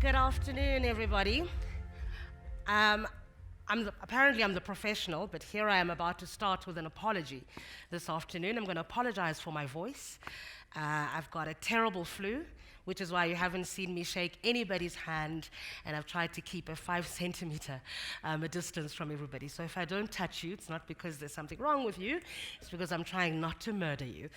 Good afternoon, everybody. Apparently I'm the professional, but here I am about to start with an apology this afternoon. I'm going to apologize for my voice. I've got a terrible flu, which is why you haven't seen me shake anybody's hand, and I've tried to keep a 5 centimeter a distance from everybody. So if I don't touch you, it's not because there's something wrong with you, it's because I'm trying not to murder you.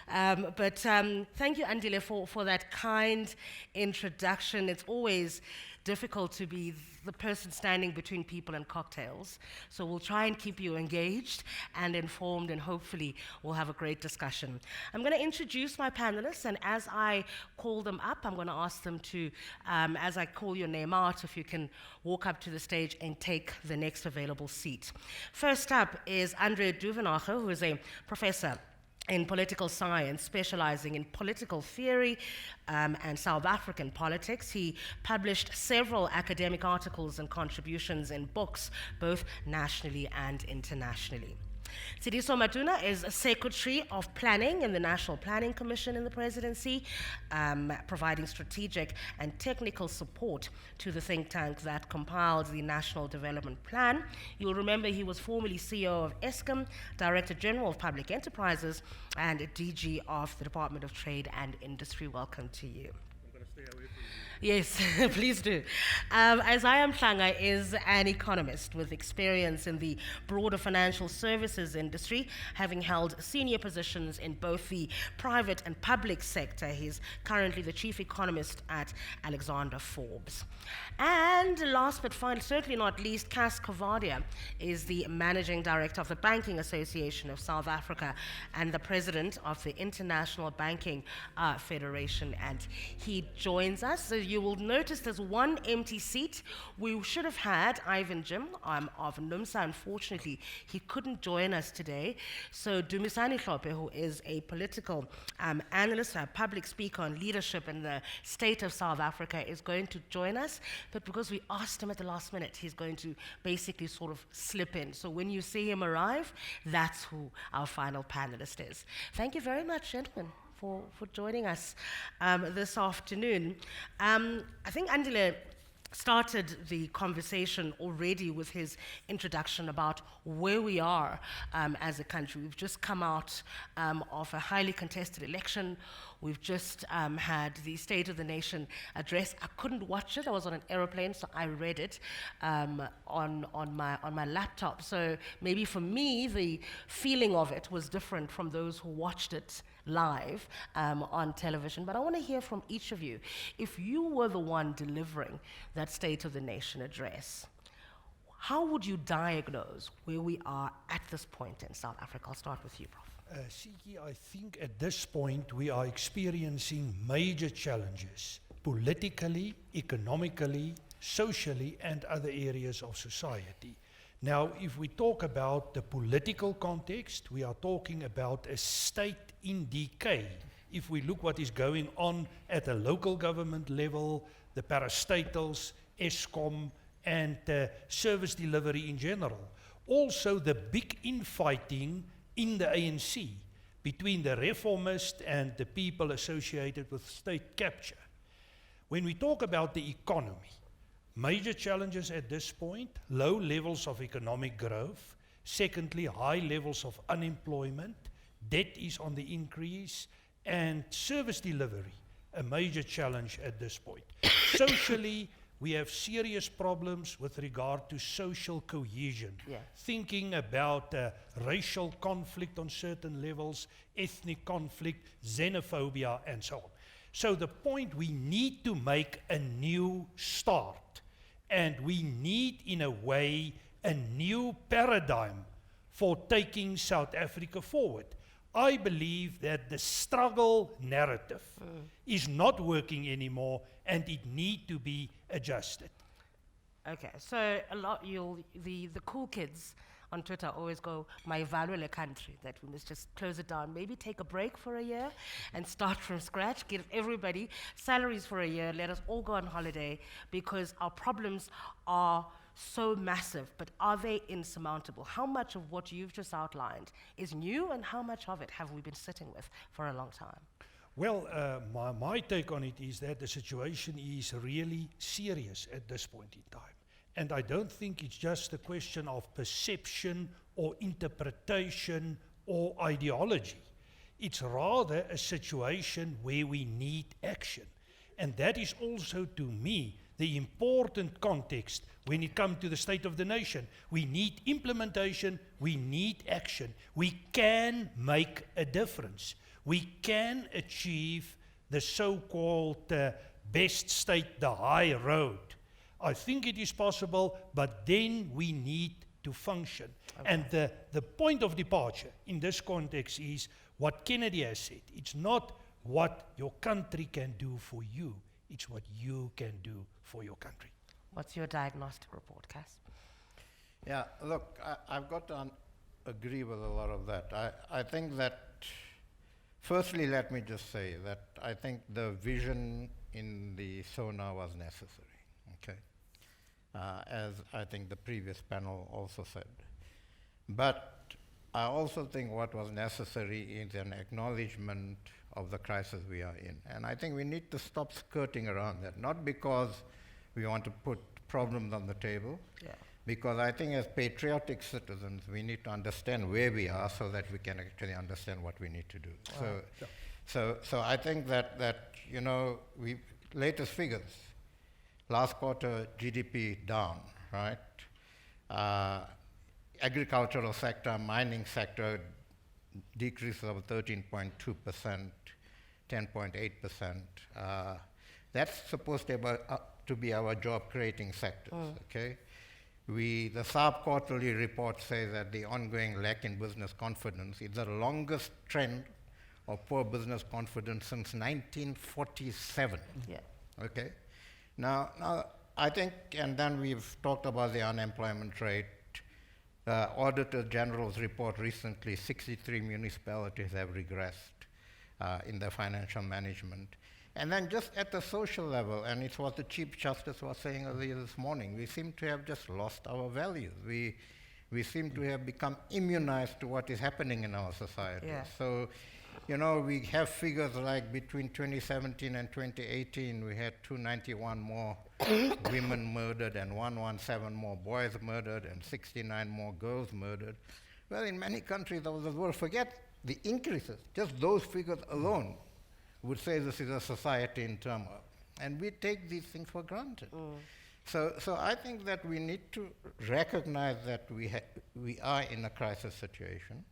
But thank you, Andile, for that kind introduction. It's always difficult to be the person standing between people and cocktails. So we'll try and keep you engaged and informed, and hopefully we'll have a great discussion. I'm going to introduce my panelists, and as I call them up, I'm going to ask them to, as I call your name out, if you can walk up to the stage and take the next available seat. First up is Andre Duvenage, who is a professor in political science, specializing in political theory and South African politics. He published several academic articles and contributions in books, both nationally and internationally. Sidiso Matuna is a Secretary of Planning in the National Planning Commission in the Presidency, providing strategic and technical support to the think tank that compiled the National Development Plan. You'll remember he was formerly CEO of Eskom, Director General of Public Enterprises, and DG of the Department of Trade and Industry. Welcome to you. I'm going to stay away from you. Yes, please do. Isaiah Mhlanga is an economist with experience in the broader financial services industry, having held senior positions in both the private and public sector. He's currently the chief economist at Alexander Forbes. And last but certainly not least, Cas Coovadia is the managing director of the Banking Association of South Africa and the president of the International Banking Federation, and he joins us. So you will notice there's one empty seat. We should have had Ivan Jim of NUMSA. Unfortunately, he couldn't join us today. So Dumisani Hlophe, who is a political analyst, a public speaker on leadership in the state of South Africa, is going to join us. But because we asked him at the last minute, he's going to basically sort of slip in. So when you see him arrive, that's who our final panelist is. Thank you very much, gentlemen, for joining us this afternoon. I think Andile started the conversation already with his introduction about where we are as a country. We've just come out of a highly contested election. We've just had the State of the Nation address. I couldn't watch it. I was on an aeroplane, so I read it on my laptop. So maybe for me, the feeling of it was different from those who watched it live on television. But I want to hear from each of you. If you were the one delivering that State of the Nation address, how would you diagnose where we are at this point in South Africa? I'll start with you, Prof. Siki, I think at this point we are experiencing major challenges politically, economically, socially, and other areas of society. Now, if we talk about the political context, we are talking about a state in decay. If we look what is going on at a local government level, the parastatals, Eskom, and service delivery in general. Also the big infighting in the ANC between the reformists and the people associated with state capture. When we talk about the economy, major challenges at this point: low levels of economic growth, secondly, high levels of unemployment, debt is on the increase, and service delivery, a major challenge at this point. Socially, we have serious problems with regard to social cohesion. Yeah. Thinking about racial conflict on certain levels, ethnic conflict, xenophobia, and so on. So the point, we need to make a new start, and we need, in a way, a new paradigm for taking South Africa forward. I believe that the struggle narrative is not working anymore, and it needs to be adjusted. Okay, so the cool kids on Twitter always go, "My valuable country," that we must just close it down. Maybe take a break for a year and start from scratch, give everybody salaries for a year, let us all go on holiday, because our problems are so massive, but are they insurmountable? How much of what you've just outlined is new, and how much of it have we been sitting with for a long time? Well, my take on it is that the situation is really serious at this point in time. And I don't think it's just a question of perception or interpretation or ideology. It's rather a situation where we need action. And that is also, to me, the important context when it comes to the state of the nation. We need implementation, we need action. We can make a difference. We can achieve the so-called best state, the high road. I think it is possible, but then we need to function. Okay. And the point of departure in this context is what Kennedy has said. It's not what your country can do for you, it's what you can do for your country. What's your diagnostic report, Cass? Yeah, look, I've got to agree with a lot of that. I think that, firstly, let me just say that I think the vision in the SONA was necessary, okay? As I think the previous panel also said. But I also think what was necessary is an acknowledgement of the crisis we are in. And I think we need to stop skirting around that, not because we want to put problems on the table, because I think as patriotic citizens, we need to understand where we are so that we can actually understand what we need to do. So I think that you know, latest figures, last quarter GDP down, right? Agricultural sector, mining sector, decrease of 13.2%, 10.8%. That's supposed to be our job-creating sectors, okay? The SARB quarterly report says that the ongoing lack in business confidence is the longest trend of poor business confidence since 1947. Yeah. Okay? Now, I think, and then we've talked about the unemployment rate. Auditor General's report recently, 63 municipalities have regressed in their financial management. And then just at the social level, and it's what the Chief Justice was saying earlier this morning, we seem to have just lost our values. We seem to have become immunized to what is happening in our society. Yeah. So, you know, we have figures like between 2017 and 2018, we had 291 more women murdered and 117 more boys murdered and 69 more girls murdered. Well, in many countries of the world, forget the increases, just those figures alone would say this is a society in turmoil. And we take these things for granted. So I think that we need to recognize that we are in a crisis situation.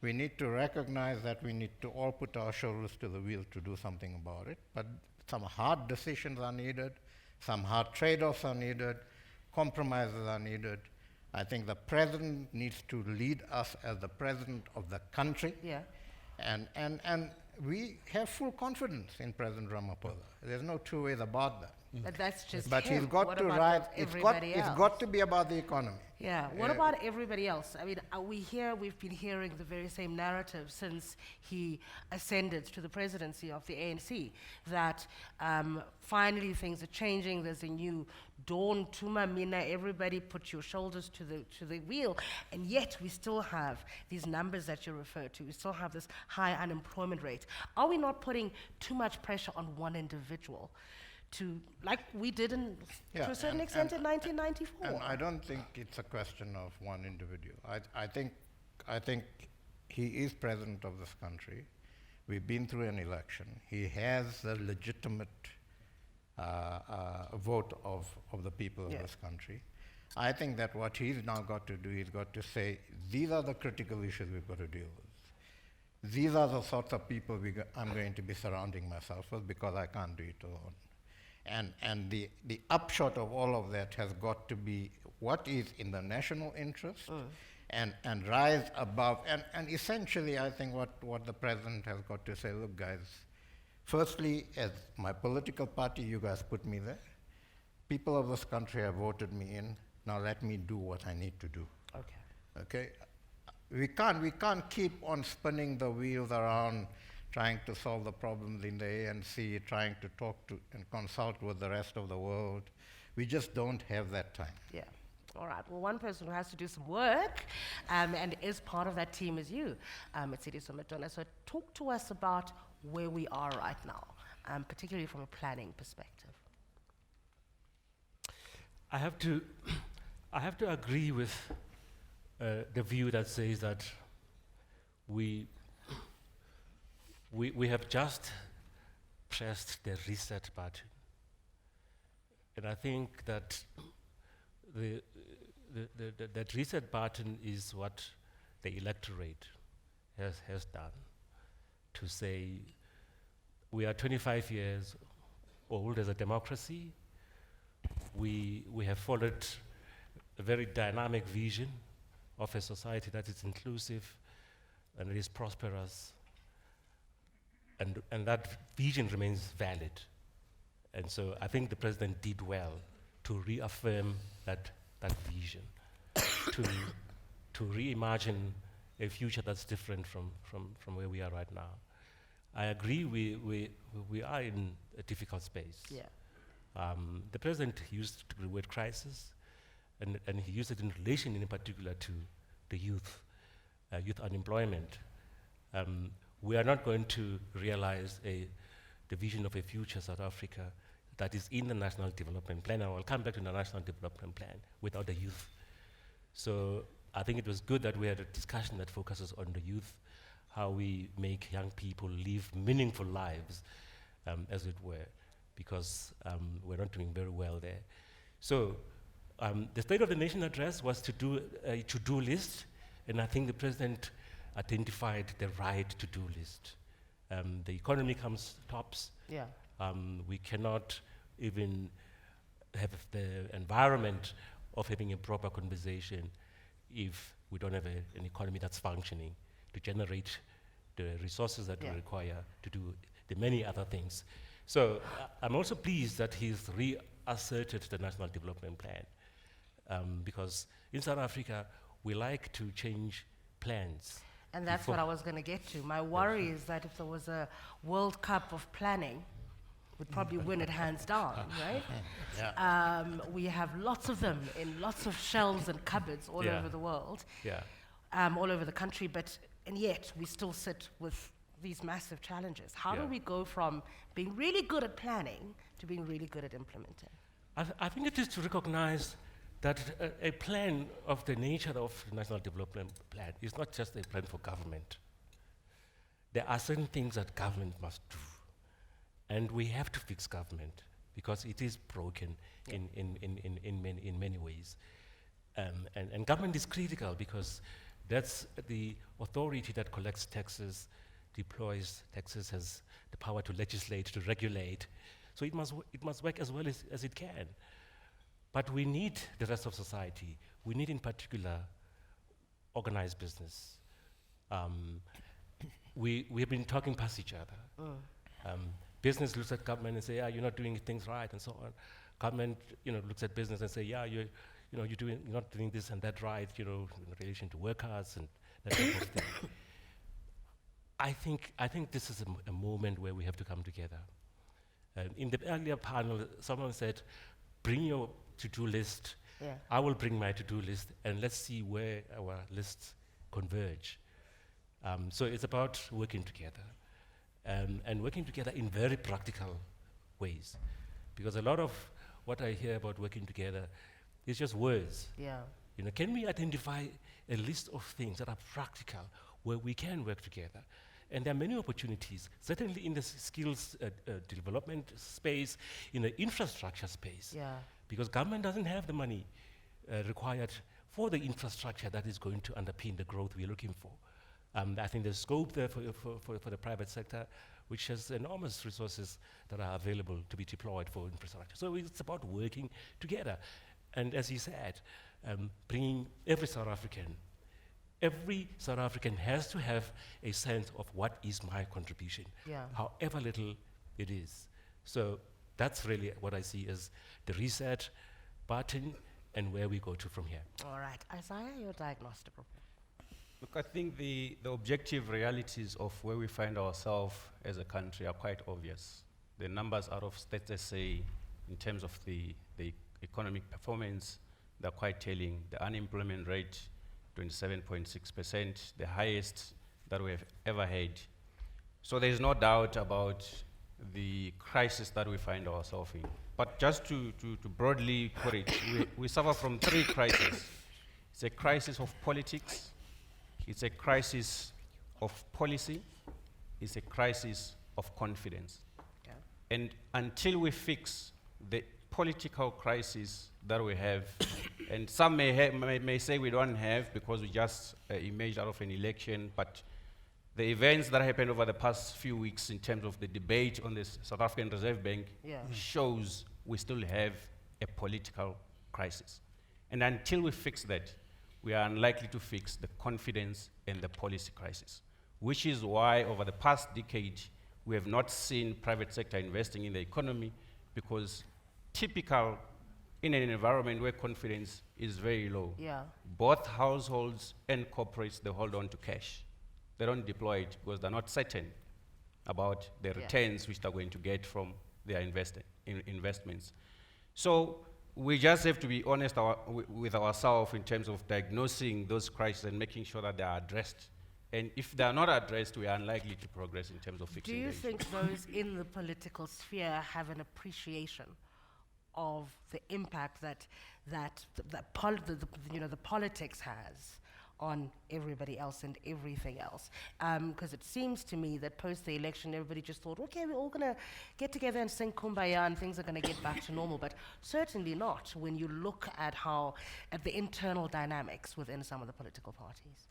We need to recognize that we need to all put our shoulders to the wheel to do something about it. But some hard decisions are needed, some hard trade-offs are needed, compromises are needed. I think the president needs to lead us as the president of the country. Yeah. And we have full confidence in President Ramaphosa. There's no two ways about that. But that's just But him. he's got What to about rise. everybody It's else? got to be about the economy. Yeah. What about everybody else? I mean, we've been hearing the very same narrative since he ascended to the presidency of the ANC, that finally things are changing. There's a new dawn, Tuma Mina, everybody put your shoulders to the wheel, and yet we still have these numbers that you refer to. We still have this high unemployment rate. Are we not putting too much pressure on one individual to, like we did to a certain extent in 1994? And I don't think it's a question of one individual. I think he is president of this country. We've been through an election. He has a legitimate vote of the people of this country. I think that what he's now got to do, he's got to say, these are the critical issues we've got to deal with. These are the sorts of people I'm going to be surrounding myself with, because I can't do it alone. And the upshot of all of that has got to be what is in the national interest, and rise above. And essentially, I think what the president has got to say, look, guys, firstly, as my political party, you guys put me there. People of this country have voted me in. Now let me do what I need to do. Okay? We can't keep on spinning the wheels around, trying to solve the problems in the ANC, trying to talk to and consult with the rest of the world. We just don't have that time. Yeah. All right. Well, one person who has to do some work and is part of that team is you, Mtsidiso Madona. So talk to us about where we are right now, particularly from a planning perspective? I have to, I have to agree with the view that says that we have just pressed the reset button, and I think that that reset button is what the electorate has done, to say we are 25 years old as a democracy. We have followed a very dynamic vision of a society that is inclusive and it is prosperous, and that vision remains valid. And so I think the president did well to reaffirm that vision, to reimagine a future that's different from where we are right now. I agree we are in a difficult space. Yeah. The president used the word crisis, and he used it in relation in particular to the youth unemployment. We are not going to realize the vision of a future South Africa that is in the National Development Plan, and I'll come back to the National Development Plan, without the youth. So I think it was good that we had a discussion that focuses on the youth, how we make young people live meaningful lives, as it were, because we're not doing very well there. So the State of the Nation address was to do a to-do list, and I think the president identified the right to-do list. The economy comes tops. Yeah. We cannot even have the environment of having a proper conversation if we don't have an economy that's functioning to generate the resources that we require to do the many other things. So I'm also pleased that he's reasserted the National Development Plan, because in South Africa, we like to change plans. And that's what I was going to get to. My worry is that if there was a World Cup of planning, we'd probably win it hands down, right? Yeah. We have lots of them in lots of shelves and cupboards all over the world, all over the country, and yet we still sit with these massive challenges. How do we go from being really good at planning to being really good at implementing? I think it is to recognize that a plan of the nature of the National Development Plan is not just a plan for government. There are certain things that government must do, and we have to fix government because it is broken in many ways. And government is critical because that's the authority that collects taxes, deploys taxes, has the power to legislate, to regulate. So it must work as well as it can. But we need the rest of society. We need, in particular, organized business. We have been talking past each other. Business looks at government and say, "Yeah, you're not doing things right," and so on. Government, looks at business and say, "Yeah, you're not doing this and that right," in relation to workers and that type of thing. I think this is a moment where we have to come together. In the earlier panel, someone said, "Bring your to-do list." Yeah. I will bring my to-do list, and let's see where our lists converge. So it's about working together, and working together in very practical ways, because a lot of what I hear about working together is just words. Yeah. Can we identify a list of things that are practical where we can work together? And there are many opportunities, certainly in the skills development space, in the infrastructure space. Yeah. Because government doesn't have the money required for the infrastructure that is going to underpin the growth we're looking for. I think there's scope there for the private sector, which has enormous resources that are available to be deployed for infrastructure. So it's about working together. And as he said, bringing every South African has to have a sense of what is my contribution, however little it is. So that's really what I see as the reset button and where we go to from here. All right. Isaiah, your diagnostic report. Look, I think the objective realities of where we find ourselves as a country are quite obvious. The numbers out of Stats SA in terms of the economic performance, they're quite telling. The unemployment rate, 27.6%, the highest that we have ever had. So there's no doubt about the crisis that we find ourselves in. But just to broadly put it, we suffer from three crises. It's a crisis of politics, it's a crisis of policy, it's a crisis of confidence. Yeah. And until we fix the political crisis that we have, and some may say we don't have because we just emerged out of an election, but the events that happened over the past few weeks in terms of the debate on the South African Reserve Bank Yeah. shows we still have a political crisis. And until we fix that, we are unlikely to fix the confidence and the policy crisis, which is why over the past decade, we have not seen private sector investing in the economy, because typical in an environment where confidence is very low, Yeah. both households and corporates, they hold on to cash. They don't deploy it because they're not certain about the Yeah. returns which they're going to get from their investments. So we just have to be honest with ourselves in terms of diagnosing those crises and making sure that they are addressed. And if they are not addressed, we are unlikely to progress in terms of Do fixing you the issue. think those in the political sphere have an appreciation of the impact that the politics has on everybody else and everything else? Because it seems to me that post the election, everybody just thought, okay, we're all going to get together and sing Kumbaya and things are going to get back to normal. But certainly not when you look at the internal dynamics within some of the political parties.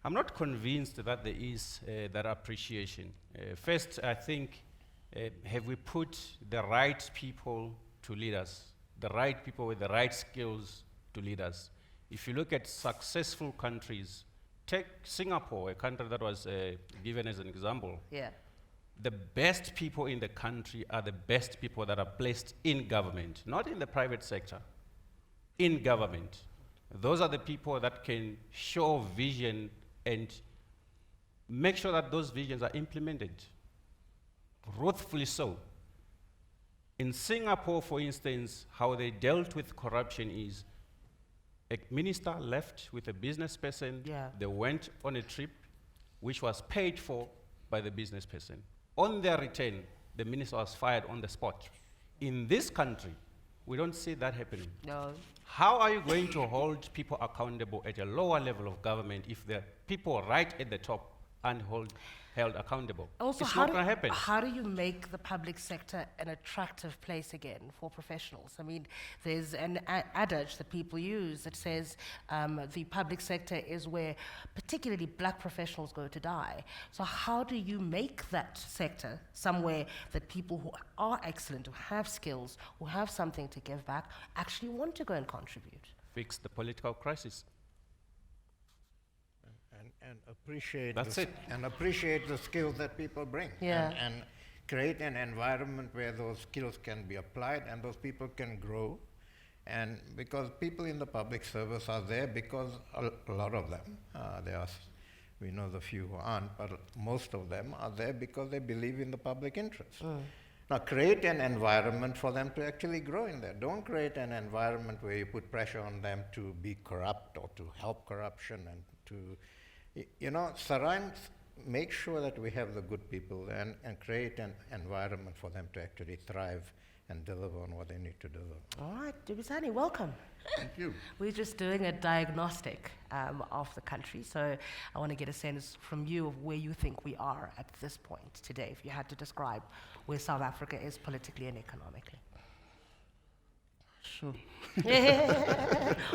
I'm not convinced that there is that appreciation. First, I think, have we put the right people to lead us, the right people with the right skills to lead us? If you look at successful countries, take Singapore, a country that was given as an example. Yeah. The best people in the country are the best people that are placed in government, not in the private sector, in government. Those are the people that can show vision and make sure that those visions are implemented, truthfully so. In Singapore, for instance, how they dealt with corruption is a minister left with a business person. Yeah. They went on a trip which was paid for by the business person. On their return, the minister was fired on the spot. In this country, we don't see that happening. No. How are you going to hold people accountable at a lower level of government if the people right at the top aren't held accountable? Also, It's not going to happen. how do you make the public sector an attractive place again for professionals? I mean, there's an adage that people use that says the public sector is where particularly black professionals go to die. So how do you make that sector somewhere that people who are excellent, who have skills, who have something to give back, actually want to go and contribute? Fix the political crisis. And appreciate That's the it. and appreciate the skills that people bring. Yeah. And create an environment where those skills can be applied and those people can grow. And because people in the public service are there because a lot of them, we know the few who aren't, but most of them are there because they believe in the public interest. Now create an environment for them to actually grow in there. Don't create an environment where you put pressure on them to be corrupt or to help corruption and to make sure that we have the good people and create an environment for them to actually thrive and deliver on what they need to deliver. All right, Dubisani, welcome. Thank you. We're just doing a diagnostic of the country, so I want to get a sense from you of where you think we are at this point today, if you had to describe where South Africa is politically and economically. Sure.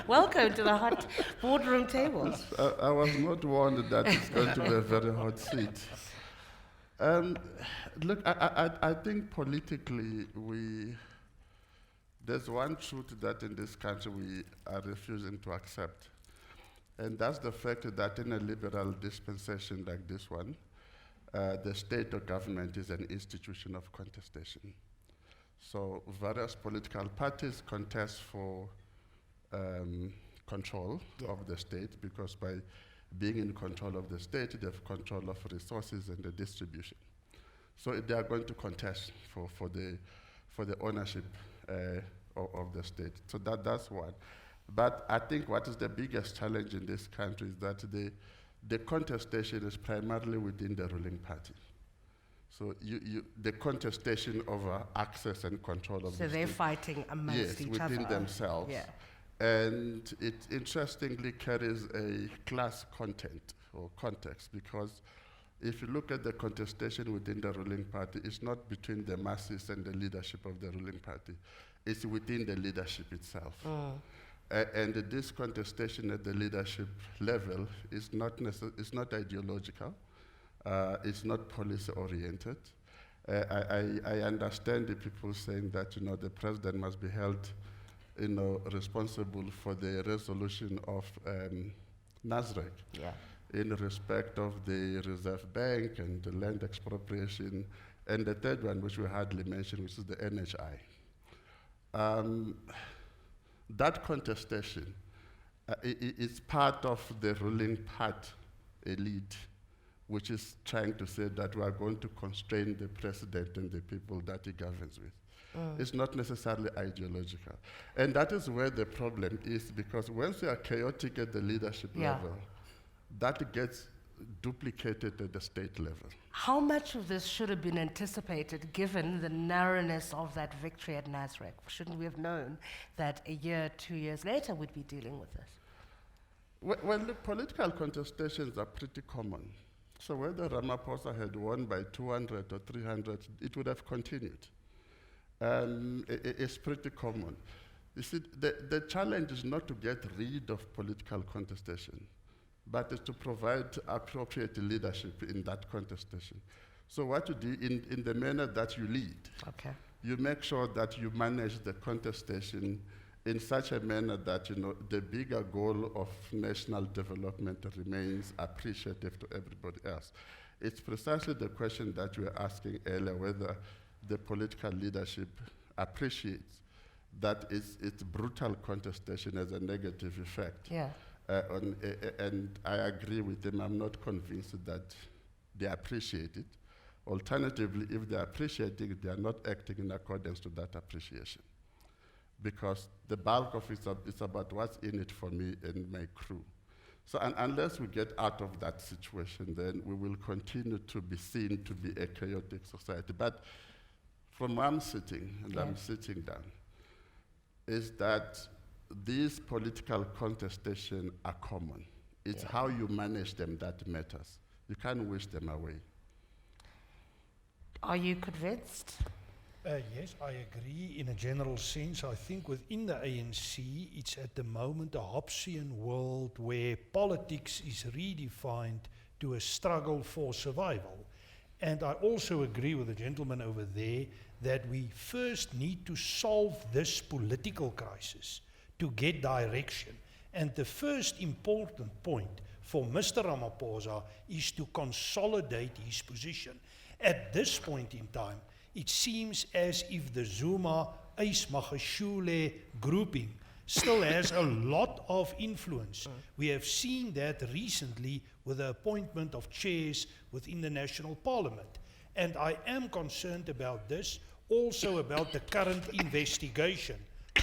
Welcome to the hot boardroom tables. I was not warned that it's going to be a very hot seat. Look, I think politically there's one truth that in this country we are refusing to accept. And that's the fact that in a liberal dispensation like this one, the state or government is an institution of contestation. So various political parties contest for control of the state, because by being in control of the state, they have control of resources and the distribution. So they are going to contest for the ownership of the state. So that's one. But I think what is the biggest challenge in this country is that the contestation is primarily within the ruling party. So the contestation over access and control of So the they're state. fighting amongst Yes, each other. within themselves. Yeah. And it interestingly carries a class content or context, because if you look at the contestation within the ruling party, it's not between the masses and the leadership of the ruling party. It's within the leadership itself. And this contestation at the leadership level is not ideological. It's not policy-oriented. I understand the people saying that the president must be held responsible for the resolution of NASREC in respect of the Reserve Bank and the land expropriation, and the third one, which we hardly mentioned, which is the NHI. That contestation is part of the ruling part elite, which is trying to say that we are going to constrain the president and the people that he governs with. It's not necessarily ideological. And that is where the problem is, because once you are chaotic at the leadership level, that gets duplicated at the state level. How much of this should have been anticipated given the narrowness of that victory at NASREC? Shouldn't we have known that a year, 2 years later, we'd be dealing with this? Well, the political contestations are pretty common. So whether Ramaphosa had won by 200 or 300, it would have continued. It's pretty common. You see, the challenge is not to get rid of political contestation, but is to provide appropriate leadership in that contestation. So what you do in the manner that you lead, you make sure that you manage the contestation in such a manner that the bigger goal of national development remains appreciative to everybody else. It's precisely the question that you were asking earlier, whether the political leadership appreciates that it's brutal contestation as a negative effect. And I agree with them. I'm not convinced that they appreciate it. Alternatively, if they appreciate it, they are not acting in accordance to that appreciation. Because the bulk of it is about what's in it for me and my crew. So unless we get out of that situation, then we will continue to be seen to be a chaotic society. But from where I'm sitting, and I'm sitting down, is that these political contestations are common. It's how you manage them that matters. You can't wish them away. Are you convinced? Yes, I agree in a general sense. I think within the ANC, it's at the moment a Hobbesian world where politics is redefined to a struggle for survival. And I also agree with the gentleman over there that we first need to solve this political crisis to get direction. And the first important point for Mr. Ramaphosa is to consolidate his position. At this point in time, it seems as if the Zuma Uys Magashule grouping still has a lot of influence. We have seen that recently with the appointment of chairs within the National Parliament. And I am concerned about this, also about the current investigation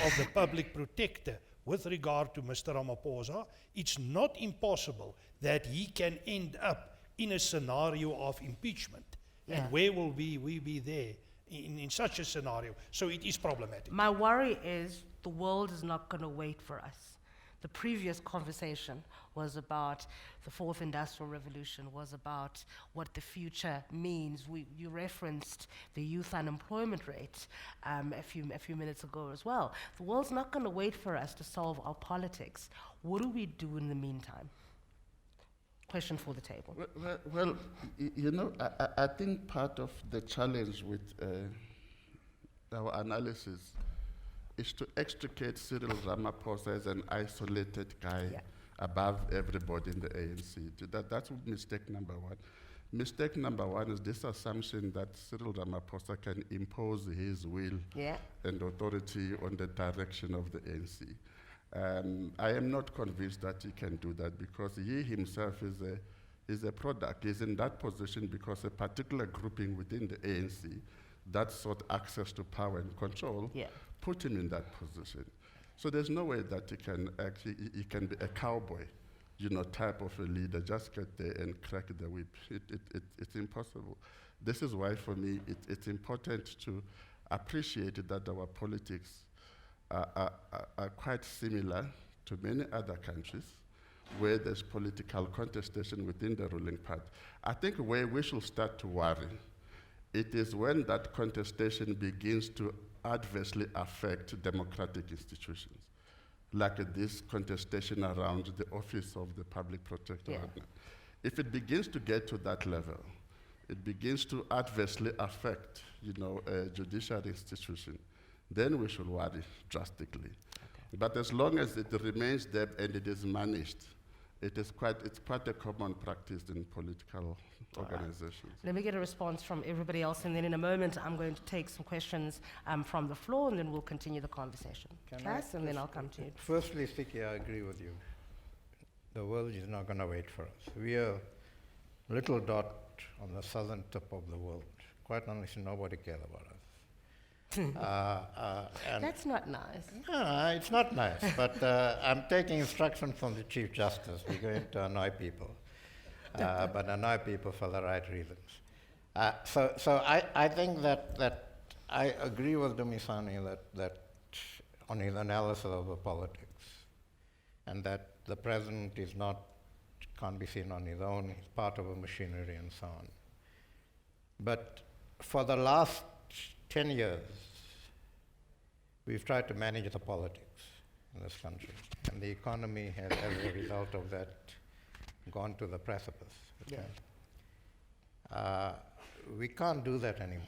of the Public Protector with regard to Mr. Ramaphosa. It's not impossible that he can end up in a scenario of impeachment. And where will we be there in such a scenario? So it is problematic. My worry is the world is not going to wait for us. The previous conversation was about the fourth industrial revolution, was about what the future means. You referenced the youth unemployment rate a few minutes ago as well. The world's not going to wait for us to solve our politics. What do we do in the meantime? Question for the table. Well, I think part of the challenge with our analysis is to extricate Cyril Ramaphosa as an isolated guy above everybody in the ANC. That's mistake number one. Mistake number one is this assumption that Cyril Ramaphosa can impose his will and authority on the direction of the ANC. I am not convinced that he can do that, because he himself is a product. He's in that position because a particular grouping within the ANC that sought access to power and control put him in that position. So there's no way that he can be a cowboy, type of a leader, just get there and crack the whip. It's impossible. This is why, for me, it's important to appreciate that our politics are quite similar to many other countries where there's political contestation within the ruling party. I think where we should start to worry, it is when that contestation begins to adversely affect democratic institutions, like this contestation around the office of the public protector. Yeah. If it begins to get to that level, it begins to adversely affect, a judicial institution, then we should worry drastically. But as long as it remains there and it is managed, it's quite a common practice in political organizations. Let me get a response from everybody else, and then in a moment I'm going to take some questions from the floor, and then we'll continue the conversation. Can I Cass, and then just- I'll come to you. Firstly, Siki, I agree with you. The world is not going to wait for us. We are a little dot on the southern tip of the world. Quite honestly, nobody cares about us. And That's not nice. no, it's not nice, but I'm taking instruction from the Chief Justice. We're going to annoy people, but annoy people for the right reasons. So I think that I agree with Dumisani that on his analysis of the politics, and that the president can't be seen on his own. He's part of a machinery and so on. But for the last 10 years, we've tried to manage the politics in this country, and the economy has, as a result of that, gone to the precipice. Yeah. We can't do that anymore.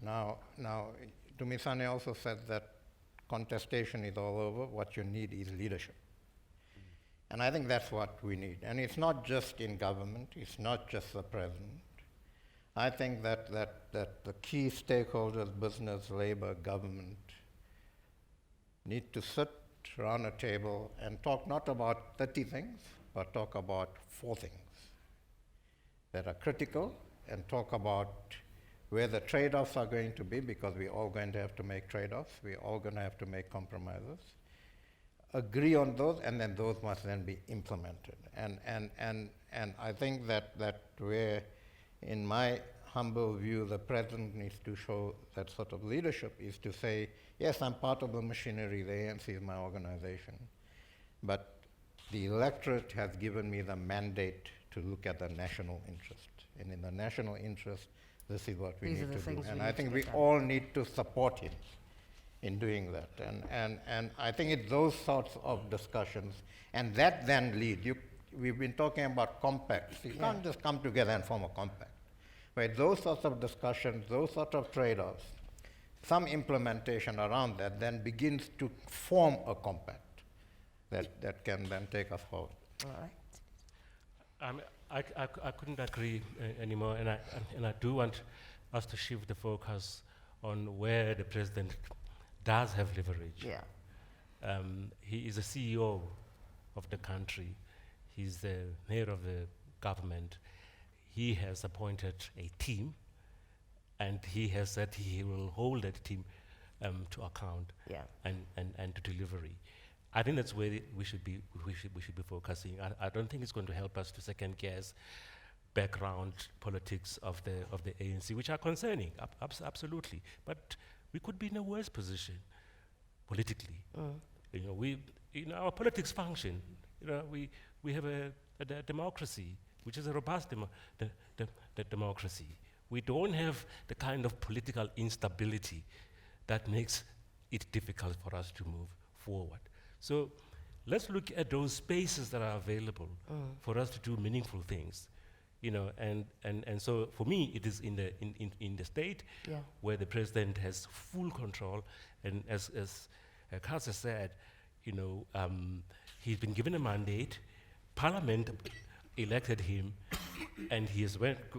Now, Dumisani also said that contestation is all over. What you need is leadership. And I think that's what we need. And it's not just in government, it's not just the president. I think that the key stakeholders, business, labor, government, need to sit around a table and talk not about 30 things, but talk about 4 things that are critical, and talk about where the trade-offs are going to be, because we're all going to have to make trade-offs, we're all going to have to make compromises. Agree on those, and then those must then be implemented. And I think that where, in my humble view, the president needs to show that sort of leadership is to say, yes, I'm part of the machinery, the ANC is my organization, but the electorate has given me the mandate to look at the national interest. And in the national interest, this is what we These are need the to do. things we And need I to think get we done. all need to support him in doing that. And I think it's those sorts of discussions, and that then lead. We've been talking about compacts. You can't just come together and form a compact. But those sorts of discussions, those sorts of trade-offs, some implementation around that then begins to form a compact that can then take us forward. All right. I couldn't agree anymore, and I do want us to shift the focus on where the president does have leverage. Yeah. He is the CEO of the country. He's the mayor of the government. He has appointed a team, and he has said he will hold that team to account Yeah. and to delivery. I think that's where we should be focusing. I don't think it's going to help us to second guess background politics of the ANC, which are concerning, absolutely. But we could be in a worse position politically. Our politics function. We have a democracy, which is a robust democracy. We don't have the kind of political instability that makes it difficult for us to move forward. So let's look at those spaces that are available for us to do meaningful things. And so for me, it is in the state Yeah. where the president has full control, and as Kasa said, he's been given a mandate. Parliament elected him, and he has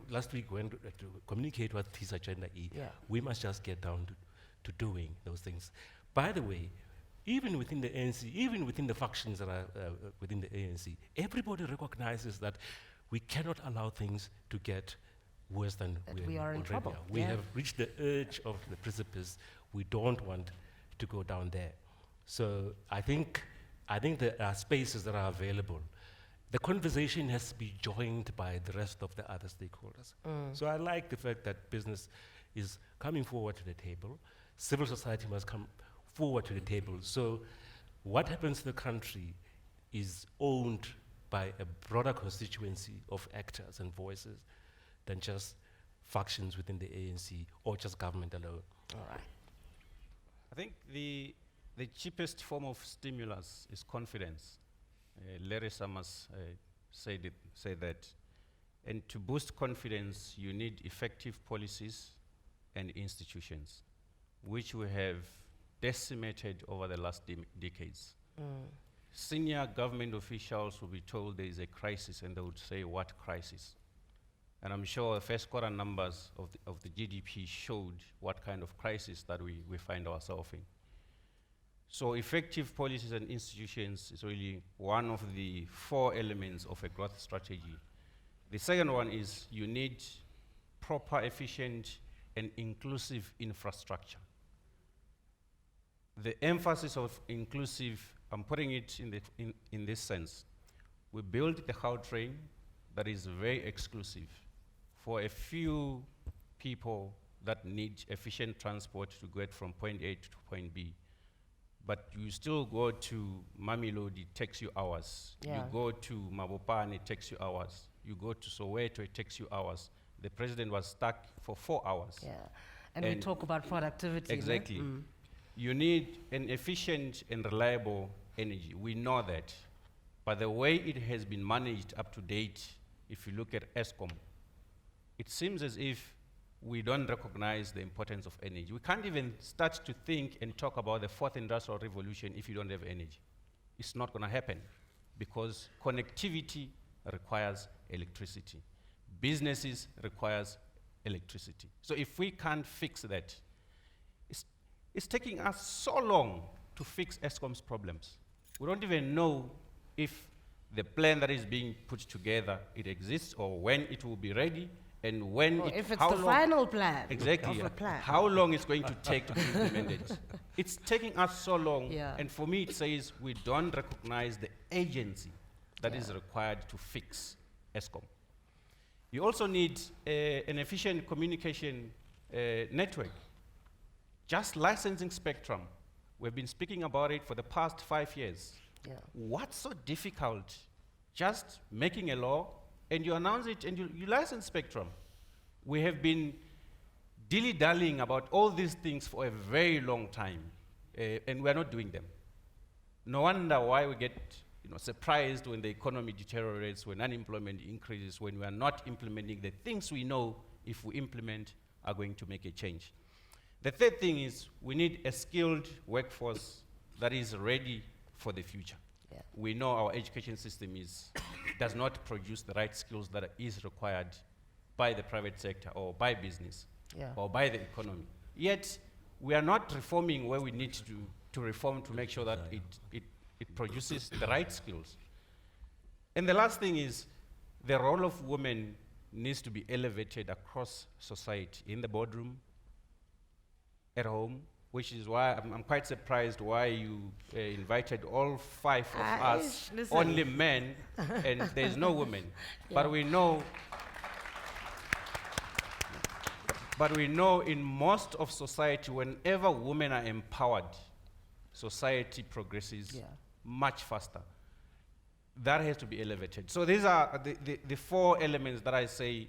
last week went to communicate what his agenda is. Yeah. We must just get down to doing those things. By the way, even within the ANC, even within the factions that are within the ANC, everybody recognizes that we cannot allow things to get worse than That we we are in already trouble, are. We yeah. have reached the edge of the precipice. We don't want to go down there. So I think there are spaces that are available the conversation has to be joined by the rest of the other stakeholders. So I like the fact that business is coming forward to the table. Civil society must come forward to the table. So what happens to the country is owned by a broader constituency of actors and voices than just factions within the ANC or just government alone. All right. I think the cheapest form of stimulus is confidence. Larry Summers said that. And to boost confidence, you need effective policies and institutions, which we have decimated over the last decades. Senior government officials will be told there is a crisis, and they would say, what crisis? And I'm sure the first quarter numbers of the GDP showed what kind of crisis that we find ourselves in. So effective policies and institutions is really one of the 4 elements of a growth strategy. The second one is you need proper, efficient, and inclusive infrastructure. The emphasis of inclusive, I'm putting it in this sense. We built the Gautrain that is very exclusive for a few people that need efficient transport to get from point A to point B. But you still go to Mamelodi, it takes you hours. Yeah. You go to Mabopane, it takes you hours. You go to Soweto, it takes you hours. The president was stuck for 4 hours. Yeah. And we And talk about productivity. no? Exactly. You need an efficient and reliable energy. We know that. But the way it has been managed up to date, if you look at ESCOM, it seems as if we don't recognize the importance of energy. We can't even start to think and talk about the 4th industrial revolution if you don't have energy. It's not going to happen because connectivity requires electricity. Businesses requires electricity. So if we can't fix that, it's taking us so long to fix ESCOM's problems. We don't even know if the plan that is being put together, it exists, or when it will be ready, and when Or it, if it's how the long- final plan. Exactly. Of a plan. How long it's going to take to be implemented. It's taking us so long, Yeah. and for me it says we don't recognize the agency that is Yeah. required to fix ESCOM. You also need an efficient communication network. Just licensing spectrum. We've been speaking about it for the past 5 years. Yeah. What's so difficult? Just making a law and you announce it and you license spectrum. We have been dilly-dallying about all these things for a very long time, and we're not doing them. No wonder why we get surprised when the economy deteriorates, when unemployment increases, when we are not implementing the things we know, if we implement, are going to make a change. The third thing is we need a skilled workforce that is ready for the future. Yeah. We know our education system does not produce the right skills that is required by the private sector or by business Yeah. or by the economy. Yet, we are not reforming where we need to reform to make sure that it produces the right skills. And the last thing is the role of women needs to be elevated across society, in the boardroom, at home, which is why I'm quite surprised why you invited all 5 of us, listen. only men, and there's no women. But we know in most of society, whenever women are empowered, society progresses Yeah. much faster. That has to be elevated. So these are the 4 elements that I say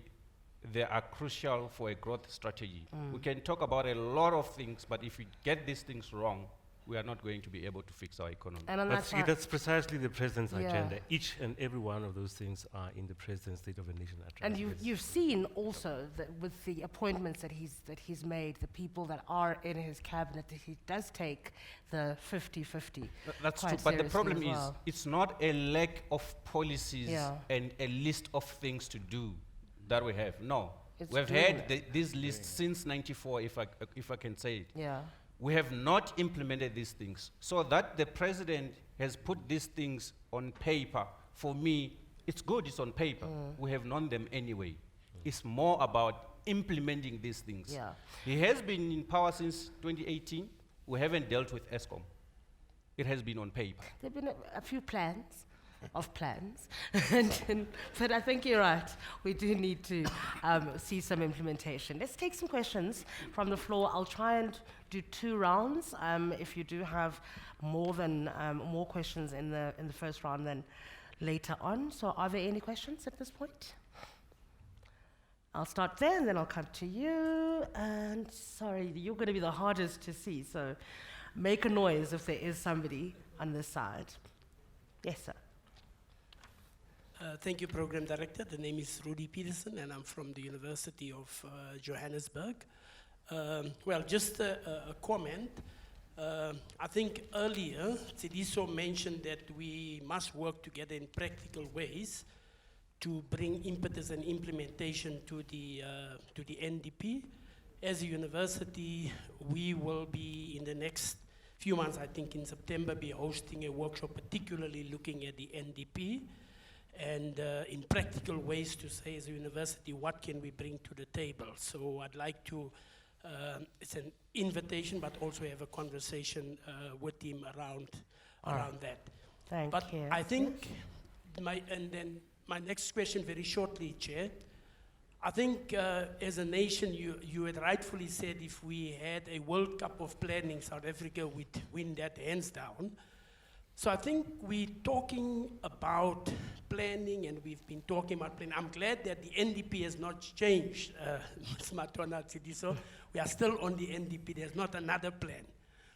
they are crucial for a growth strategy. We can talk about a lot of things, but if we get these things wrong, we are not going to be able to fix our economy. And on But that see, front- that's precisely the president's Yeah. agenda. Each and every one of those things are in the president's State of the Nation address. And Yes. you've seen also that with the appointments that he's made, the people that are in his cabinet, that he does take the 50-50. That's quite true, but the seriously problem as is well. it's not a lack of policies Yeah. and a list of things to do that we have. No, It's we've doing had this list since '94, if I can say it. Yeah. We have not implemented these things. So that the president has put these things on paper, for me, it's good, it's on paper. We have known them anyway. It's more about implementing these things. Yeah. He has been in power since 2018. We haven't dealt with ESCOM. It has been on paper. There have been a few plans, of plans. But I think you're right. We do need to see some implementation. Let's take some questions from the floor. I'll try and do 2 rounds. If you do have more questions in the first round than later on. So are there any questions at this point? I'll start there and then I'll come to you. And sorry, you're going to be the hardest to see, so make a noise if there is somebody on this side. Yes, sir. Thank you, Program Director. The name is Rudy Peterson, and I'm from the University of Johannesburg. Well, just a comment. I think earlier, Tsidiso mentioned that we must work together in practical ways to bring impetus and implementation to the NDP. As a university, we will be in the next few months, I think in September, be hosting a workshop particularly looking at the NDP and in practical ways to say as a university, what can we bring to the table? So I'd like to, it's an invitation, but also have a conversation with him around that. Thank you. I think, my next question very shortly, Chair. I think as a nation, you had rightfully said if we had a World Cup of planning, South Africa would win that hands down. So I think we're talking about planning and we've been talking about planning. I'm glad that the NDP has not changed, Ms. Matona Tsidiso. We are still on the NDP, there's not another plan.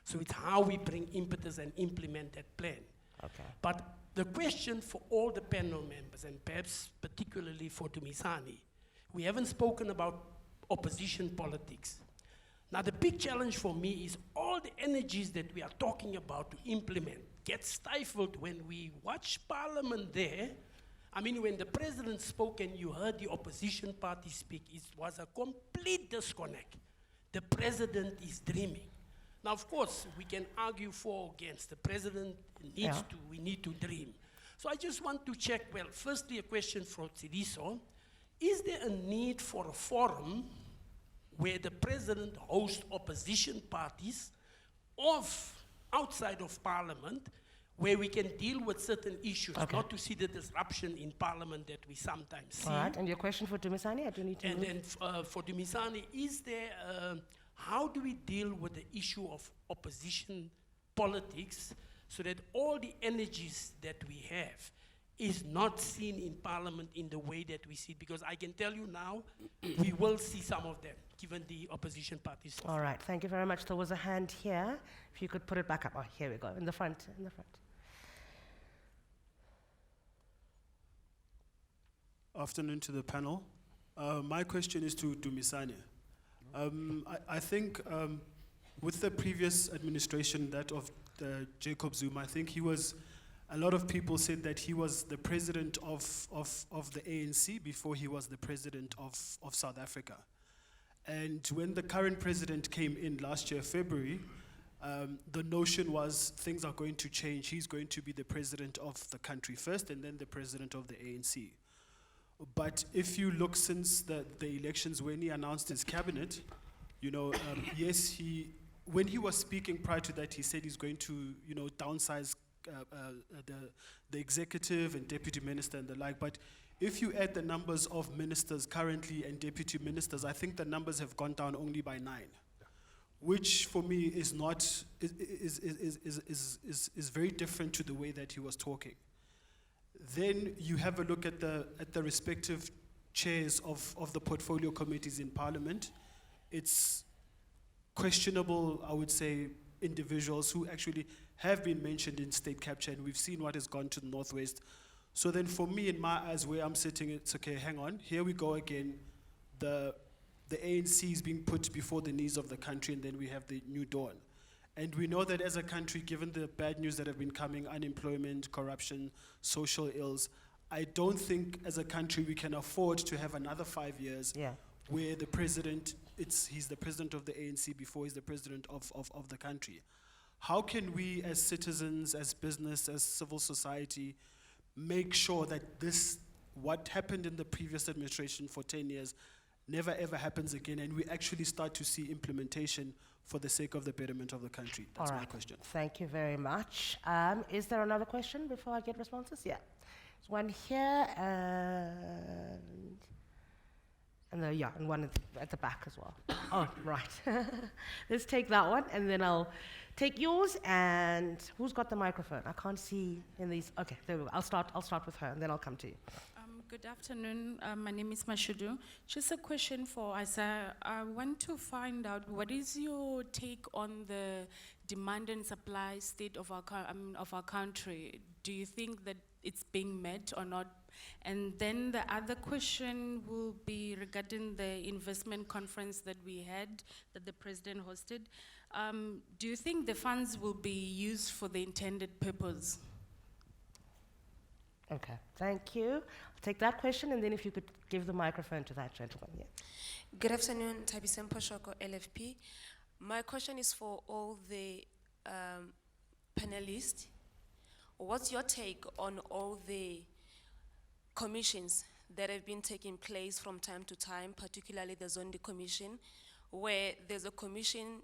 So it's how we bring impetus and implement that plan. Okay. But the question for all the panel members, and perhaps particularly for Dumisani, we haven't spoken about opposition politics. Now the big challenge for me is all the energies that we are talking about to implement get stifled when we watch Parliament there. I mean, when the President spoke and you heard the opposition party speak, it was a complete disconnect. The President is dreaming. Now, of course, we can argue for or against. The President needs to, we need to dream. So I just want to check, well, firstly a question for Tsidiso. Is there a need for a forum where the President hosts opposition parties outside of Parliament, where we can deal with certain issues, not to see the disruption in Parliament that we sometimes see? All right, and your question for Dumisani? I do need to And then for Dumisani, is there, how do we deal with the issue of opposition politics so that all the energies that we have is not seen in Parliament in the way that we see it? Because I can tell you now, we will see some of them, given the opposition parties. All right, thank you very much. There was a hand here. If you could put it back up. Oh, here we go, in the front, in the front. Afternoon to the panel. My question is to Dumisani. I think with the previous administration, that of Jacob Zuma, I think a lot of people said that he was the president of the ANC before he was the president of South Africa. And when the current president came in last year, February, the notion was things are going to change. He's going to be the president of the country first and then the president of the ANC. But if you look since the elections, when he announced his cabinet, yes, when he was speaking prior to that, he said he's going to, downsize the executive and deputy minister and the like. But if you add the numbers of ministers currently and deputy ministers, I think the numbers have gone down only by 9, which for me is not is very different to the way that he was talking. Then you have a look at the respective chairs of the portfolio committees in Parliament. It's questionable, I would say, individuals who actually have been mentioned in state capture, and we've seen what has gone to the Northwest. So then for me, in my eyes, where I'm sitting, it's okay, hang on, here we go again. The ANC is being put before the needs of the country, and then we have the New Dawn. And we know that as a country, given the bad news that have been coming, unemployment, corruption, social ills, I don't think as a country we can afford to have another 5 years where the president, he's the president of the ANC before he's the president of the country. How can we as citizens, as business, as civil society, make sure that what happened in the previous administration for 10 years never ever happens again, and we actually start to see implementation for the sake of the betterment of the country? All That's my right. question. Thank you very much. Is there another question before I get responses? Yeah. There's one here and one at the back as well. Oh, right. Let's take that one, and then I'll take yours. And who's got the microphone? I can't see in these. Okay, there we go. I'll start with her, and then I'll come to you. Good afternoon. My name is Mashudu. Just a question for Isaiah. I want to find out what is your take on the demand and supply state of our country. Do you think that it's being met or not? And then the other question will be regarding the investment conference that we had, that the president hosted. Do you think the funds will be used for the intended purpose? Okay, thank you. I'll take that question, and then if you could give the microphone to that gentleman. Yeah. Good afternoon, Tabisem Poshoko, LFP. My question is for all the panelists. What's your take on all the commissions that have been taking place from time to time, particularly the Zondi Commission, where there's a commission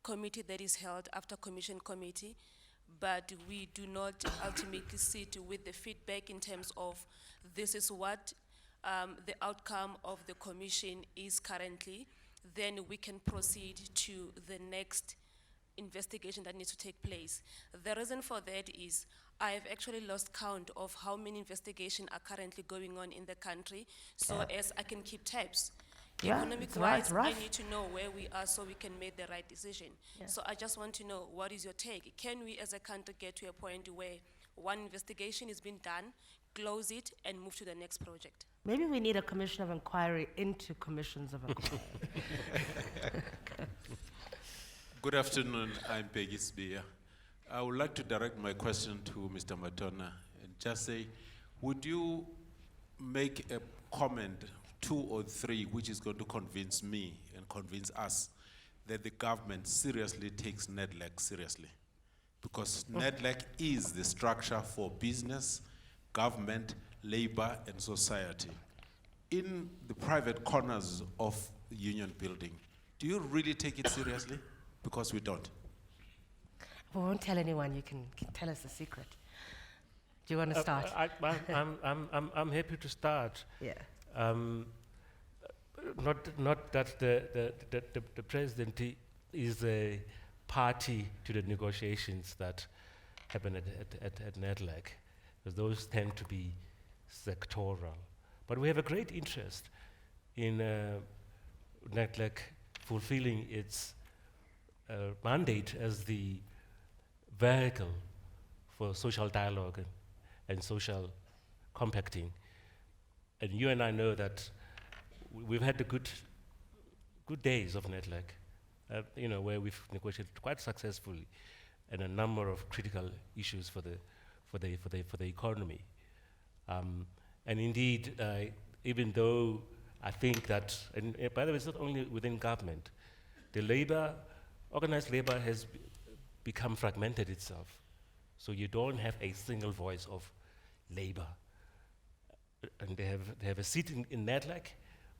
committee that is held after commission committee, but we do not ultimately sit with the feedback in terms of this is what the outcome of the commission is currently, then we can proceed to the next investigation that needs to take place. The reason for that is I've actually lost count of how many investigations are currently going on in the country, so as I can keep tabs. Yeah, Economic-wise, right. I need to know where we are so we can make the right decision. Yeah. So I just want to know, what is your take? Can we as a country get to a point where one investigation is being done, close it, and move to the next project? Maybe we need a commission of inquiry into commissions of inquiry. Good afternoon, I'm Peggy Spear. I would like to direct my question to Mr. Matona and just say, would you make a comment, 2 or 3, which is going to convince me and convince us that the government seriously takes NEDLAC seriously? Because NEDLAC is the structure for business, government, labor, and society. In the private corners of the union building, do you really take it seriously? Because we don't. We won't tell anyone. You can tell us the secret. Do you want to start? I'm happy to start. Yeah. Not that the presidency is a party to the negotiations that happen at NEDLAC, because those tend to be sectoral. But we have a great interest in NEDLAC fulfilling its mandate as the vehicle for social dialogue and social compacting. And you and I know that we've had the good days of NEDLAC, where we've negotiated quite successfully and a number of critical issues for the economy. And indeed, even though I think that, and by the way, it's not only within government, the organized labor has become fragmented itself. So you don't have a single voice of labor. And they have a seat in NEDLAC,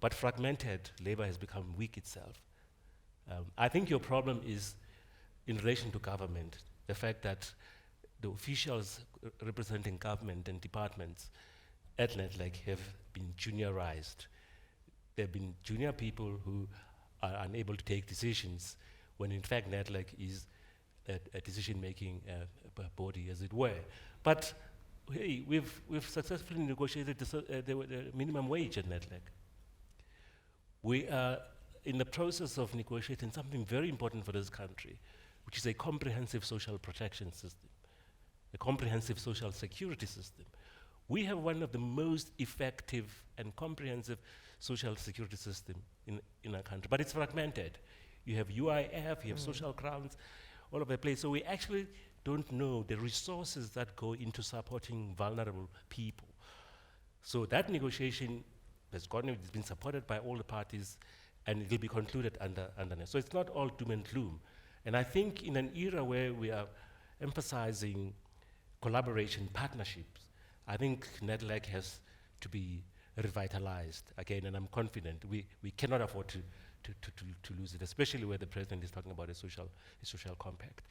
but fragmented labor has become weak itself. I think your problem is in relation to government, the fact that the officials representing government and departments at NEDLAC have been juniorized. There have been junior people who are unable to take decisions when in fact NEDLAC is a decision-making body, as it were. But hey, we've successfully negotiated the minimum wage at NEDLAC. We are in the process of negotiating something very important for this country, which is a comprehensive social protection system, a comprehensive social security system. We have one of the most effective and comprehensive social security system in our country, but it's fragmented. You have UIF, you have social grounds, all over the place. So we actually don't know the resources that go into supporting vulnerable people. So that negotiation has been supported by all the parties, and it will be concluded under NEDLAC. So it's not all doom and gloom. And I think in an era where we are emphasizing collaboration, partnerships, I think NEDLAC has to be revitalized again, and I'm confident we cannot afford to lose it, especially where the president is talking about a social compact.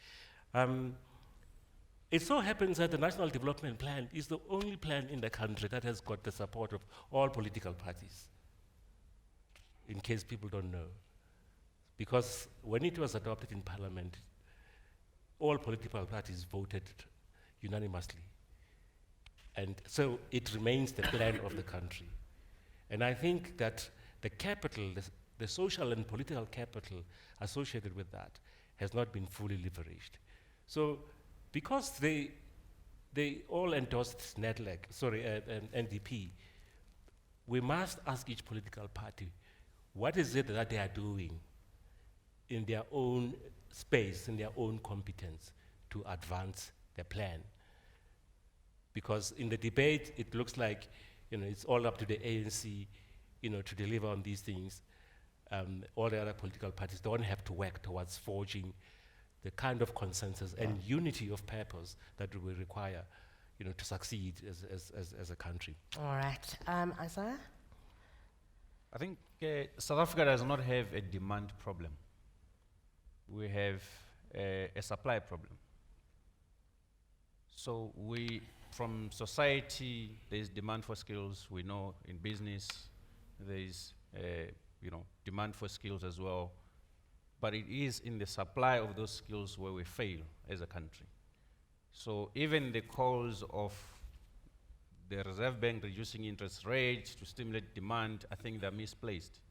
It so happens that the National Development Plan is the only plan in the country that has got the support of all political parties, in case people don't know. Because when it was adopted in Parliament, all political parties voted unanimously. And so it remains the plan of the country. And I think that the capital, the social and political capital associated with that has not been fully leveraged. So because they all endorsed NDP, we must ask each political party, what is it that they are doing in their own space, in their own competence to advance their plan? Because in the debate, it looks like it's all up to the ANC to deliver on these things. All the other political parties don't have to work towards forging the kind of consensus and unity of purpose that we require to succeed as a country. All right. Isaiah? I think South Africa does not have a demand problem. We have a supply problem. So from society, there's demand for skills. We know in business, there's demand for skills as well. But it is in the supply of those skills where we fail as a country. So even the calls of the Reserve Bank reducing interest rates to stimulate demand, I think they're misplaced,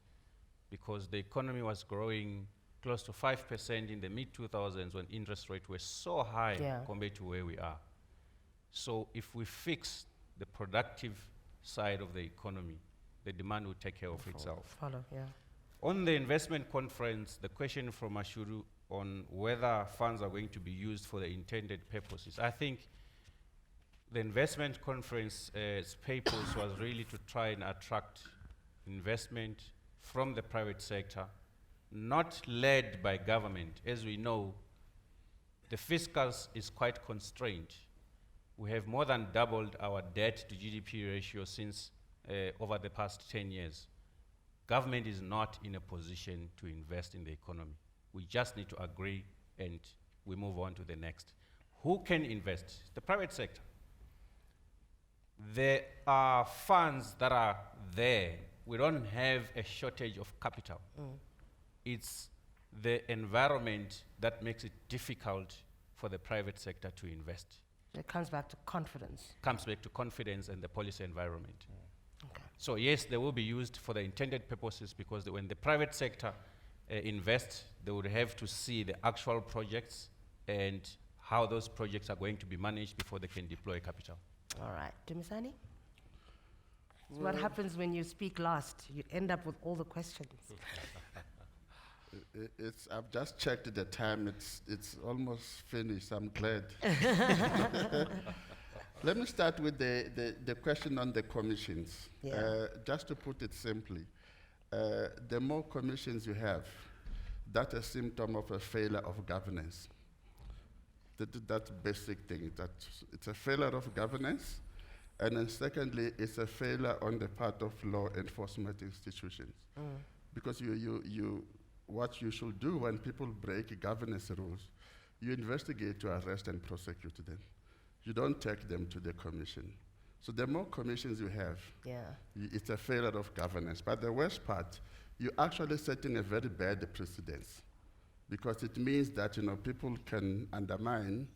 because the economy was growing close to 5% in the mid-2000s when interest rates were so high compared to where we are. So if we fix the productive side of the economy, the demand will take care of itself. On the investment conference, the question from Mashuru on whether funds are going to be used for the intended purposes, I think the investment conference's purpose was really to try and attract investment from the private sector, not led by government. As we know, the fiscus is quite constrained. We have more than doubled our debt to GDP ratio since over the past 10 years. Government is not in a position to invest in the economy. We just need to agree and we move on to the next. Who can invest? The private sector. There are funds that are there. We don't have a shortage of capital. It's the environment that makes it difficult for the private sector to invest. It comes back to confidence. Comes back to confidence and the policy environment. Okay. So yes, they will be used for the intended purposes, because when the private sector invests, they would have to see the actual projects and how those projects are going to be managed before they can deploy capital. All right. Dumisani? So what happens when you speak last? You end up with all the questions. I've just checked the time. It's almost finished. I'm glad. Let me start with the question on the commissions. Just to put it simply, the more commissions you have, that's a symptom of a failure of governance. That's basic thing. That it's a failure of governance, and then secondly, it's a failure on the part of law enforcement institutions. Because what you should do when people break governance rules, you investigate to arrest and prosecute them. You don't take them to the commission. So the more commissions you have, it's a failure of governance. But the worst part, you're actually setting a very bad precedence, because it means that people can undermine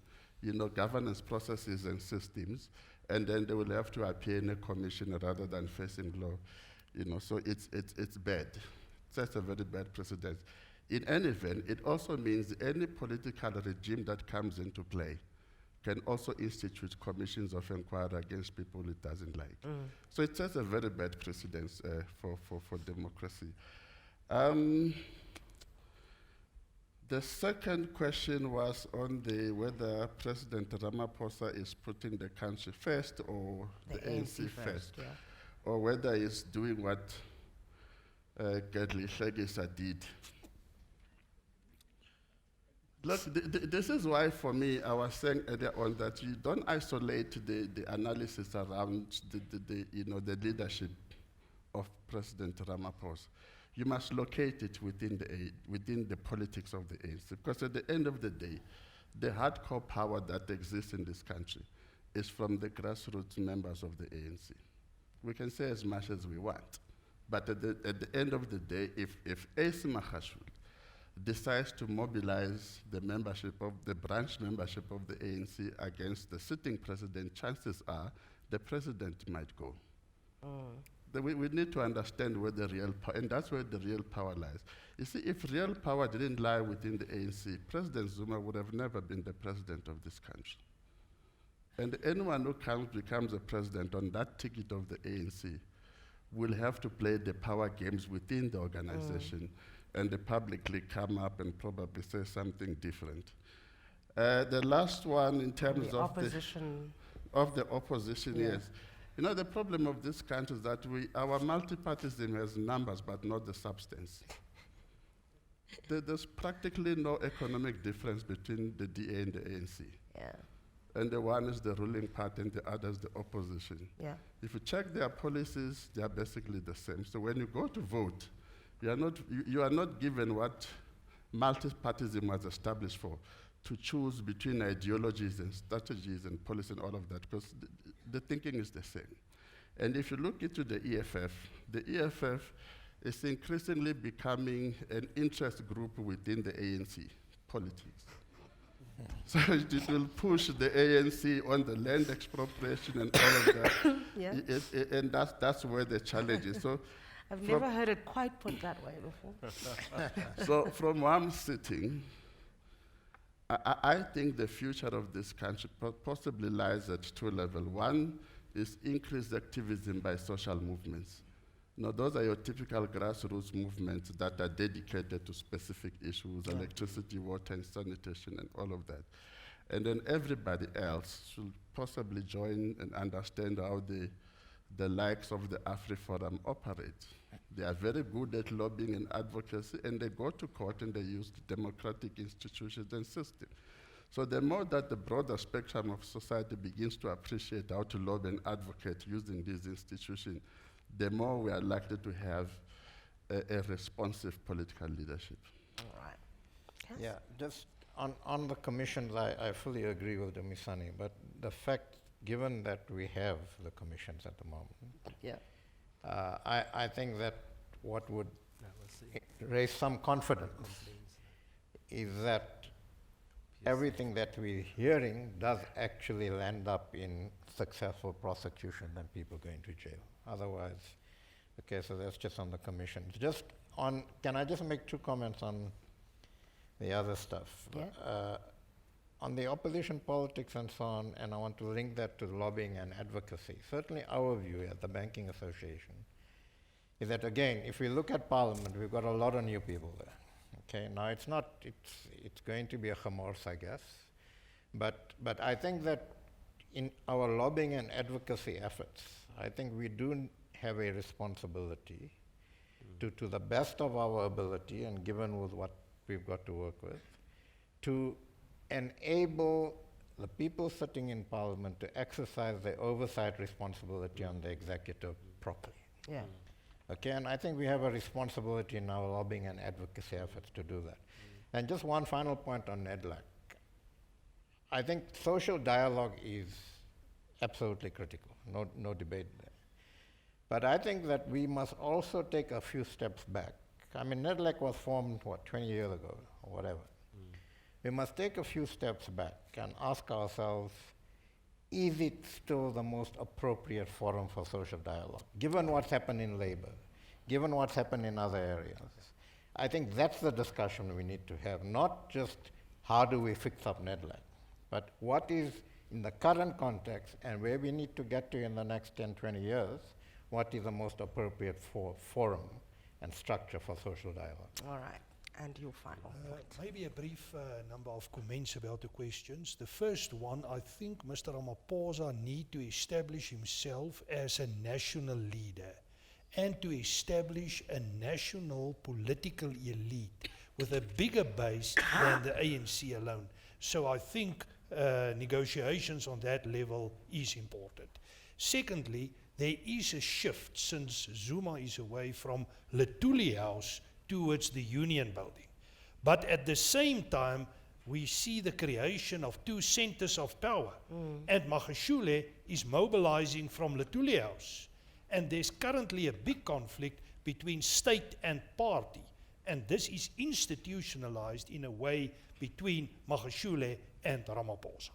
governance processes and systems, and then they will have to appear in a commission rather than facing law. So it's bad. That's a very bad precedent. In any event, it also means any political regime that comes into play can also institute commissions of inquiry against people it doesn't like. So it sets a very bad precedence for democracy. The second question was on whether President Ramaphosa is putting the country first or the ANC first, or whether he's doing what Gedli Hlegisa did. Look, this is why, for me, I was saying earlier on that you don't isolate the analysis around the leadership of President Ramaphosa. You must locate it within within the politics of the ANC, because at the end of the day, the hardcore power that exists in this country is from the grassroots members of the ANC. We can say as much as we want, but at the end of the day, if AC Magashule decides to mobilize the membership of the branch membership of the ANC against the sitting president, chances are the president might go. We need to understand where the real power, and that's where the real power lies. You see, if real power didn't lie within the ANC, President Zuma would have never been the president of this country. And anyone who becomes a president on that ticket of the ANC will have to play the power games within the organization and they publicly come up and probably say something different. The last one in terms The of opposition. the opposition, yes. You know, the problem of this country is that our multipartyism has numbers but not the substance. There's practically no economic difference between the DA and the ANC. Yeah. And the one is the ruling party and the other is the opposition. Yeah. If you check their policies, they are basically the same. So when you go to vote, you are not given what multipartyism was established for, to choose between ideologies and strategies and policy and all of that, because the thinking is the same. And if you look into the EFF is increasingly becoming an interest group within the ANC politics. So it will push the ANC on the land expropriation and all of that. Yeah. And that's where the challenge is. So I've never heard it quite put that way before. so from where I'm sitting, I think the future of this country possibly lies at two levels. One is increased activism by social movements. Now, those are your typical grassroots movements that are dedicated to specific issues, electricity, water, and sanitation, and all of that. And then everybody else should possibly join and understand how the likes of the AfriForum operate. They are very good at lobbying and advocacy, and they go to court and they use the democratic institutions and systems. So the more that the broader spectrum of society begins to appreciate how to lobby and advocate using these institutions, the more we are likely to have a responsive political leadership. All right. Yes? Yeah, just on the commissions, I fully agree with Dumisani, but the fact, given that we have the commissions at the moment, Yeah. I think that what would raise some confidence is that everything that we're hearing does actually land up in successful prosecution and people going to jail. Otherwise, okay, so that's just on the commission. Just on, can I just make 2 comments on the other stuff? Yeah. On the opposition politics and so on, and I want to link that to lobbying and advocacy. Certainly our view at the Banking Association is that, again, if we look at Parliament, we've got a lot of new people there. Okay, now it's going to be a chamors, I guess. But I think that in our lobbying and advocacy efforts, I think we do have a responsibility to the best of our ability, and given with what we've got to work with, to enable the people sitting in Parliament to exercise their oversight responsibility on the executive properly. Yeah. Okay, and I think we have a responsibility in our lobbying and advocacy efforts to do that. And just one final point on NEDLAC. I think social dialogue is absolutely critical, no debate there. But I think that we must also take a few steps back. I mean, NEDLAC was formed, 20 years ago, or whatever. We must take a few steps back and ask ourselves, is it still the most appropriate forum for social dialogue, given what's happened in labor, given what's happened in other areas? I think that's the discussion we need to have, not just how do we fix up NEDLAC, but what is, in the current context and where we need to get to in the next 10, 20 years, what is the most appropriate forum and structure for social dialogue? All right. And your final point. Maybe a brief number of comments about the questions. The first one, I think Mr. Ramaphosa needs to establish himself as a national leader and to establish a national political elite with a bigger base than the ANC alone. So I think negotiations on that level is important. Secondly, there is a shift since Zuma is away from Lutuli House towards the Union Building. But at the same time, we see the creation of two centers of power. And Magashule is mobilizing from Lutuli House. And there's currently a big conflict between state and party. And this is institutionalized in a way between Magashule and Ramaphosa.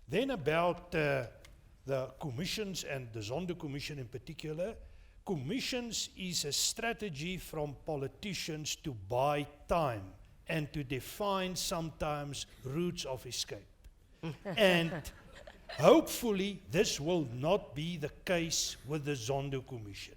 Then about the commissions and the Zondo Commission in particular. Commissions is a strategy from politicians to buy time and to define sometimes routes of escape. And hopefully this will not be the case with the Zondo Commission.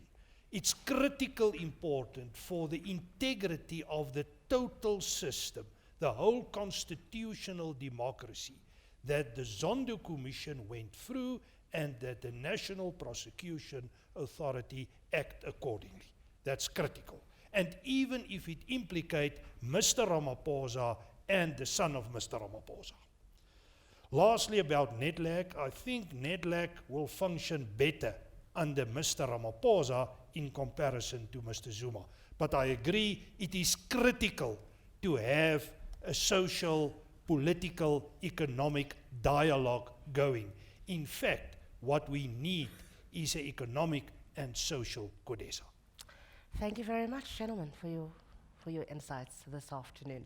It's critical important for the integrity of the total system, the whole constitutional democracy, that the Zondo Commission went through and that the National Prosecution Authority act accordingly. That's critical. And even if it implicates Mr. Ramaphosa and the son of Mr. Ramaphosa. Lastly, about NEDLAC, I think NEDLAC will function better under Mr. Ramaphosa in comparison to Mr. Zuma. But I agree, it is critical to have a social, political, economic dialogue going. In fact, what we need is an economic and social CODESA. Thank you very much, gentlemen, for your insights this afternoon.